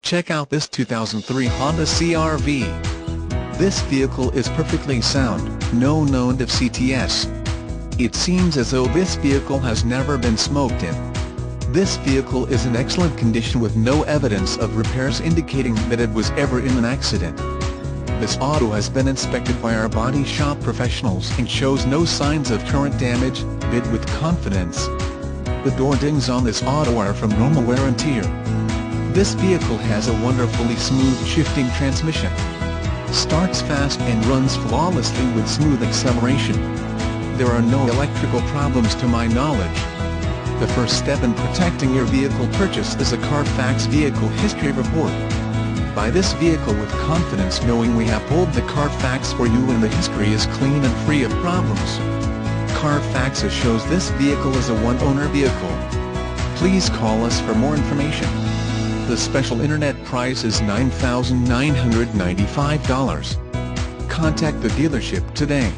Check out this 2003 Honda CR-V. This vehicle is perfectly sound, no known of CTS. It seems as though this vehicle has never been smoked in. This vehicle is in excellent condition with no evidence of repairs indicating that it was ever in an accident. This auto has been inspected by our body shop professionals and shows no signs of current damage. Bid with confidence. The door dings on this auto are from normal wear and tear. This vehicle has a wonderfully smooth shifting transmission. Starts fast and runs flawlessly with smooth acceleration. There are no electrical problems to my knowledge. The first step in protecting your vehicle purchase is a Carfax Vehicle History Report. Buy this vehicle with confidence knowing we have pulled the Carfax for you and the history is clean and free of problems. Carfax shows this vehicle is a one-owner vehicle. Please call us for more information. The special internet price is $9,995. Contact the dealership today.